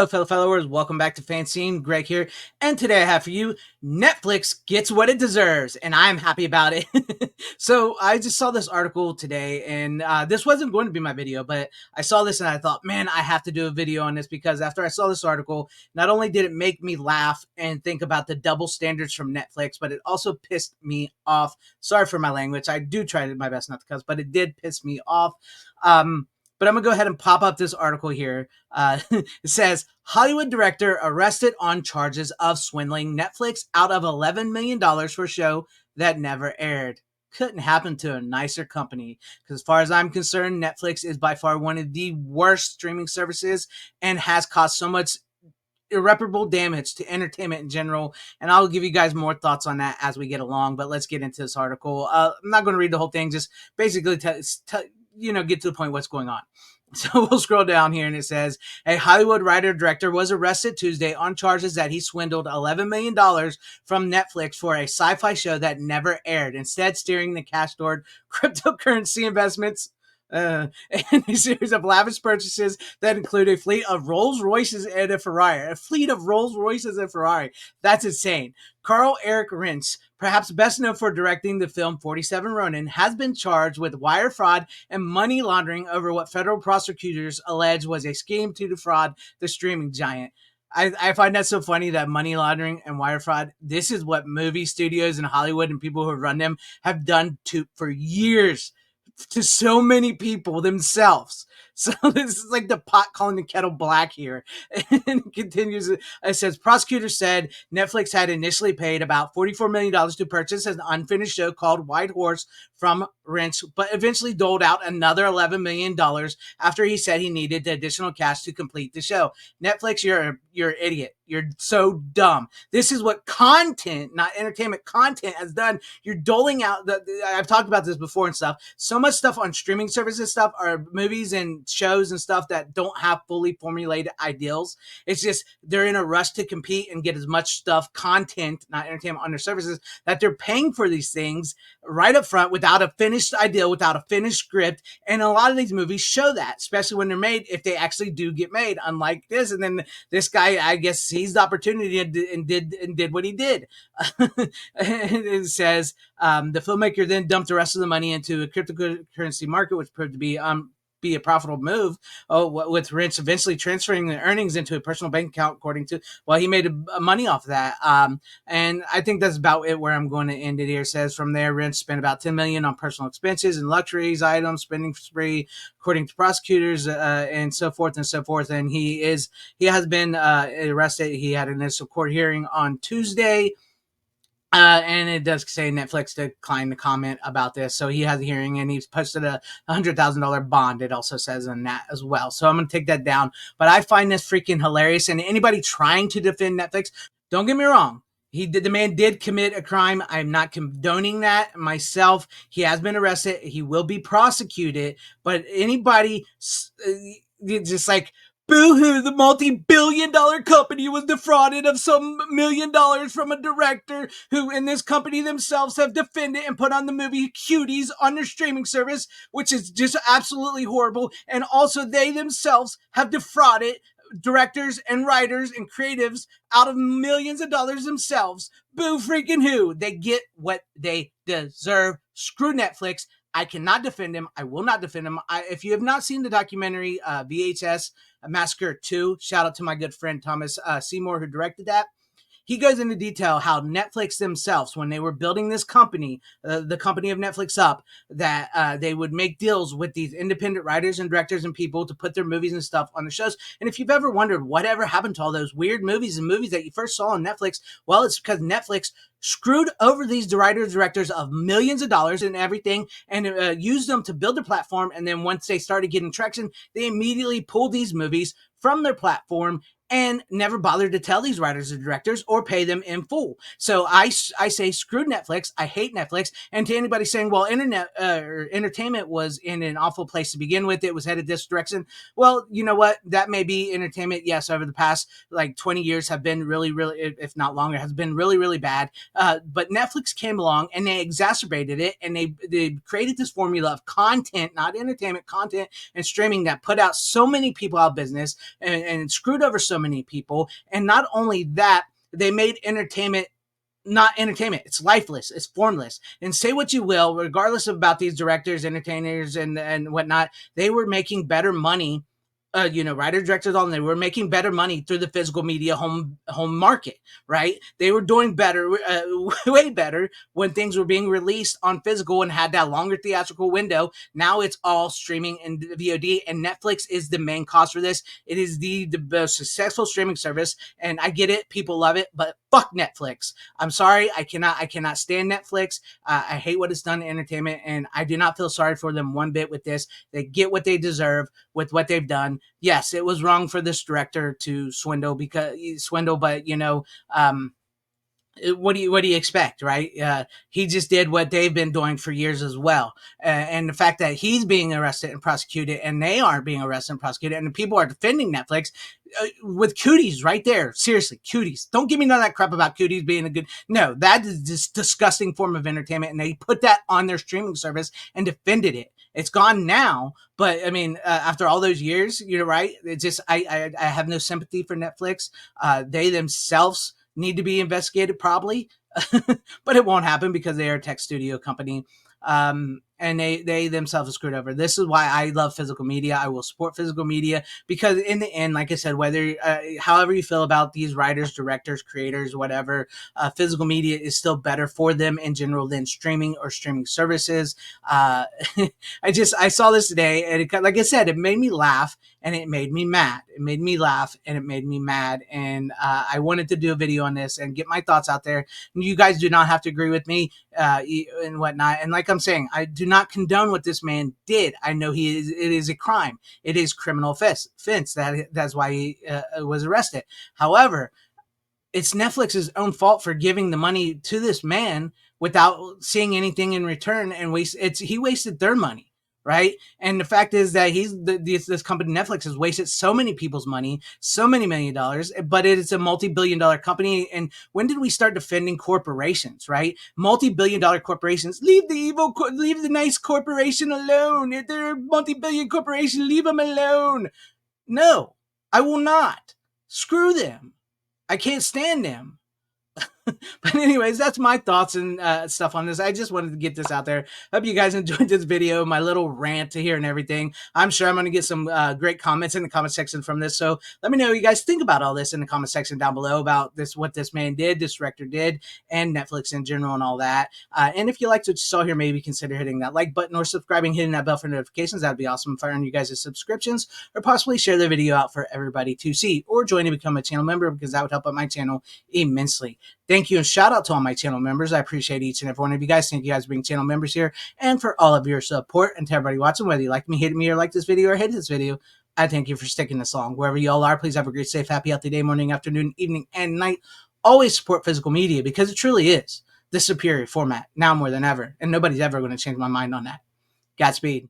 Hello, fellow followers. Welcome back to FanZcene. Greg here, and today I have for you Netflix gets what it deserves, and I'm happy about it. So I just saw this article today, and this wasn't going to be my video, but I saw this and I thought, man, I have to do a video on this because after I saw this article, not only did it make me laugh and think about the double standards from Netflix, but it also pissed me off. Sorry for my language. I do try my best not to cuss, but it did piss me off. But I'm going to go ahead and pop up this article here. It says, Hollywood director arrested on charges of swindling Netflix out of $11 million for a show that never aired. Couldn't happen to a nicer company. Because as far as I'm concerned, Netflix is by far one of the worst streaming services and has caused so much irreparable damage to entertainment in general. And I'll give you guys more thoughts on that as we get along. But let's get into this article. I'm not going to read the whole thing, just basically get to the point what's going on. So we'll scroll down here and it says, a Hollywood writer-director was arrested Tuesday on charges that he swindled $11 million from Netflix for a sci-fi show that never aired, instead steering the cash toward cryptocurrency investments and a series of lavish purchases that include a fleet of Rolls Royces and a Ferrari. A fleet of Rolls Royces and Ferrari. That's insane. Carl Eric Rintz, perhaps best known for directing the film 47 Ronin, has been charged with wire fraud and money laundering over what federal prosecutors allege was a scheme to defraud the streaming giant. I find that so funny that money laundering and wire fraud, this is what movie studios in Hollywood and people who run them have done for years to so many people themselves. So this is like the pot calling the kettle black here. And it continues. It says, prosecutors said Netflix had initially paid about $44 million to purchase an unfinished show called White Horse from Rents, but eventually doled out another $11 million after he said he needed the additional cash to complete the show. Netflix, you're an idiot. You're so dumb. This is what content, not entertainment, content has done. You're doling out, I've talked about this before and stuff, so much stuff on streaming services stuff are movies and shows and stuff that don't have fully formulated ideals. It's just they're in a rush to compete and get as much stuff, content, not entertainment, on their services, that they're paying for these things right up front without a finished idea, without a finished script. And a lot of these movies show that, especially when they're made, if they actually do get made, unlike this. And then this guy, I guess, seized the opportunity and did what he did. It says the filmmaker then dumped the rest of the money into a cryptocurrency market, which proved to be a profitable move, with Rich eventually transferring the earnings into a personal bank account, according to, well, he made money off of that. And I think that's about it where I'm going to end it here. It says from there, Rich spent about $10 million on personal expenses and luxuries, items, spending spree, according to prosecutors, and so forth and so forth. And he has been arrested. He had an initial court hearing on Tuesday. And it does say Netflix declined to comment about this. So he has a hearing and he's posted a $100,000 bond. It also says on that as well. So I'm going to take that down. But I find this freaking hilarious. And anybody trying to defend Netflix, don't get me wrong. The man did commit a crime. I'm not condoning that myself. He has been arrested. He will be prosecuted. But anybody just like, boo-hoo, the multi-billion-dollar company was defrauded of some $1 million from a director who in this company themselves have defended and put on the movie Cuties on their streaming service, which is just absolutely horrible. And also they themselves have defrauded directors and writers and creatives out of millions of dollars themselves. Boo freaking who. They get what they deserve. Screw Netflix. I cannot defend him. I will not defend him. If you have not seen the documentary VHS Massacre 2, shout out to my good friend Thomas Seymour, who directed that. He goes into detail how Netflix themselves, when they were building this company, the company of Netflix up, that they would make deals with these independent writers and directors and people to put their movies and stuff on the shows. And if you've ever wondered whatever happened to all those weird movies and movies that you first saw on Netflix, well, it's because Netflix screwed over these writers, directors of millions of dollars and everything, and used them to build their platform. And then once they started getting traction, they immediately pulled these movies from their platform and never bothered to tell these writers and directors or pay them in full. So I say screw Netflix. I hate Netflix. And to anybody saying, well, entertainment was in an awful place to begin with, it was headed this direction. Well, you know what? That may be entertainment. Yes, over the past like 20 years have been really, if not longer, has been really, really bad. But Netflix came along and they exacerbated it, and they created this formula of content, not entertainment, content and streaming that put out so many people out of business and screwed over so many people. And not only that, they made entertainment not entertainment. It's lifeless. It's formless. And say what you will, regardless of about these directors, entertainers, and whatnot, they were making better money. Writers, directors, all, and they were making better money through the physical media home market, right? They were doing better, way better when things were being released on physical and had that longer theatrical window. Now it's all streaming and VOD, and Netflix is the main cause for this. It is the most successful streaming service, and I get it, people love it, but fuck Netflix. I'm sorry, I cannot stand Netflix. I hate what it's done to entertainment, and I do not feel sorry for them one bit with this. They get what they deserve with what they've done. Yes, it was wrong for this director to swindle, but what do you expect, right? He just did what they've been doing for years as well, and the fact that he's being arrested and prosecuted, and they aren't being arrested and prosecuted, and the people are defending Netflix with cooties right there. Seriously, cooties. Don't give me none of that crap about cooties being a good. No, that is just disgusting form of entertainment, and they put that on their streaming service and defended it. It's gone now, but I mean, after all those years, you're right. It's just I have no sympathy for Netflix. They themselves need to be investigated probably, but it won't happen because they are a tech studio company. And they themselves are screwed over. This is why I love physical media. I will support physical media because in the end, like I said, whether however you feel about these writers, directors, creators, whatever, physical media is still better for them in general than streaming or streaming services. I saw this today, and like I said, it made me laugh and it made me mad. It made me laugh and it made me mad. And I wanted to do a video on this and get my thoughts out there. You guys do not have to agree with me and whatnot. And like I'm saying, I do not condone what this man did. I know it is a crime. It is criminal offense. That's why he was arrested. However, it's Netflix's own fault for giving the money to this man without seeing anything in return, and he wasted their money, right? And the fact is that this company Netflix has wasted so many people's money, so many $1 million, but it is a multi-billion-dollar company. And when did we start defending corporations, right? Multi-billion-dollar corporations, leave the nice corporation alone. If they're a multi-billion corporation, leave them alone. No, I will not. Screw them. I can't stand them. But anyways, that's my thoughts and stuff on this. I just wanted to get this out there. Hope you guys enjoyed this video, my little rant to here and everything. I'm sure I'm going to get some great comments in the comment section from this. So let me know what you guys think about all this in the comment section down below about this, what this man did, this director did, and Netflix in general and all that. And if you liked what you saw here, maybe consider hitting that like button or subscribing, hitting that bell for notifications. That'd be awesome if I earn you guys' subscriptions, or possibly share the video out for everybody to see, or join and become a channel member, because that would help out my channel immensely. Thank you, and shout out to all my channel members. I appreciate each and every one of you guys. Thank you guys for being channel members here and for all of your support. And to everybody watching, whether you like me, hit me, or like this video, or hate this video, I thank you for sticking this long. Wherever you all are, please have a great, safe, happy, healthy day, morning, afternoon, evening, and night. Always support physical media because it truly is the superior format now more than ever. And nobody's ever going to change my mind on that. Godspeed.